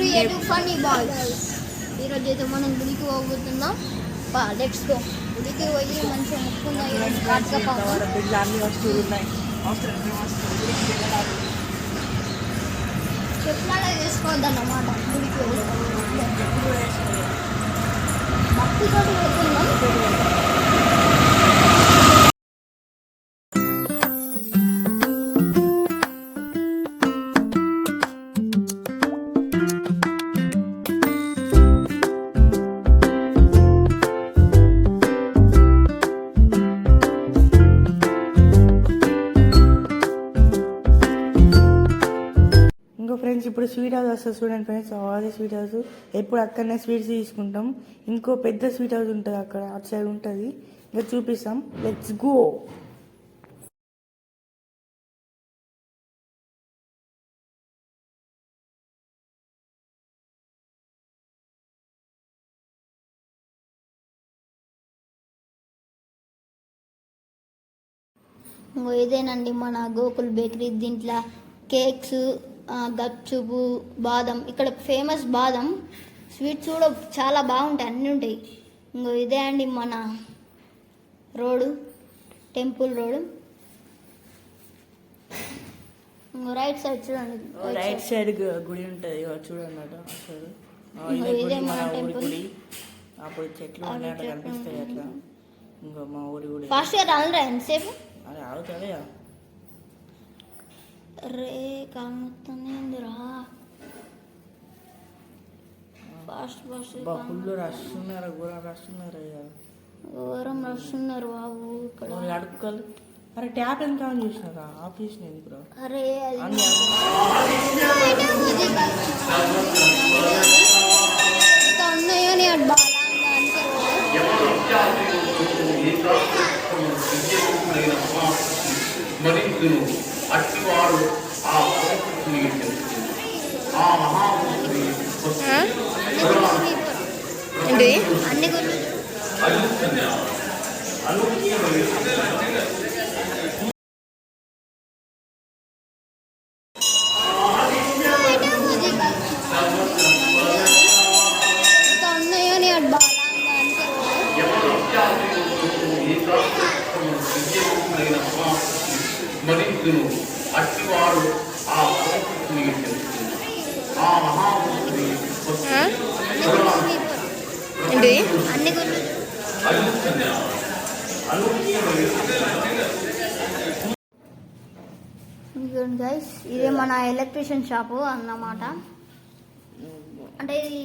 Creative funny boys. ఈరోజు అయితే మనం గుడికి పోతున్నాం. Let's go. గుడికి పోయి మంచిగా ముక్కున్నాయి చెప్పాలా చేసుకోవద్దన్నమాట. గుడికి భక్తితో పోతున్నాం. ఫ్రెండ్స్ ఇప్పుడు స్వీట్ హౌస్ వస్తుంది చూడండి ఫ్రెండ్స్. అదే స్వీట్ హౌస్ ఎప్పుడు అక్కడనే స్వీట్స్ తీసుకుంటాం. ఇంకో పెద్ద స్వీట్ హౌస్ ఉంటుంది అక్కడ అటు సైడ్ ఉంటుంది. ఇంకా చూపిస్తాం. Let's go. ఇదేనండి మన గోకుల్ బేకరీ. దీంట్లో కేక్స్, గప్చుపు, బాదం. ఇక్కడ ఫేమస్ బాదం స్వీట్స్ కూడా చాలా బాగుంటాయి, అన్నీ ఉంటాయి. ఇదే అండి మన road, temple road. Right side చూడండి, రైట్ సైడ్ గుడి ఉంటుంది చూడండి. ఇదే మన టెంపుల్. అప్పుడు చెట్లు కనిపిస్తాయి అట్లా. ఇంకా మా ఊరి గుడి. ఫాస్ట్ గా రాలరా ఎంతసేపు? అదే ఆగుతుంది. రే కాముతుందిరా. ఫాస్ట్ ఫాస్ట్ ఫుల్ రష్ ఉన్నారు, ఘోరం రష్ ఉన్నారు. ఘోరం రష్ ఉన్నారు బాబు ఇక్కడ. అడుక్కోవాలి. అరే ట్యాప్ ఎంత ఆన్ చేసినారా? ఆఫ్ చేసిన ఎందుకు? అరే అది ఉన్నాయో నీ అటు బాగా అట్టివాడు ఆ అన్ని ఉన్నాయో నీ అటు బాగా మరింతును అట్టివాడు ఆ అన్ని గైస్, ఇదే మన ఎలక్ట్రీషియన్ షాపు అన్నమాట. అంటే ఇది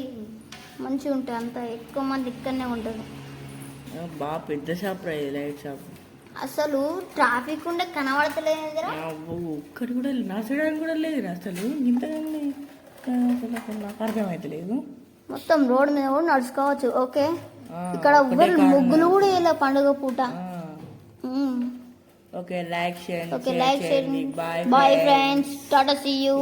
మంచిగా ఉంటుంది, అంత ఎక్కువ మంది ఇక్కడనే ఉంటుంది. బాగా పెద్ద షాప్ రా, లైట్ షాప్. అసలు ట్రాఫిక్ ఉండే కనబడతలేదు. ఒక్కటి కూడా నడచడానికి కూడా లేదు అసలు. ఇంతకండి నాకు అర్థమైతలేదు. మొత్తం రోడ్ మీద కూడా నడుచుకోవచ్చు. ఓకే, ఇక్కడ ముగ్గులు కూడా వేయలే పండుగ పూట. ఓకే, లైక్ చేయండి. ఓకే, లైక్ చేయండి. Bye friends, tata, see you.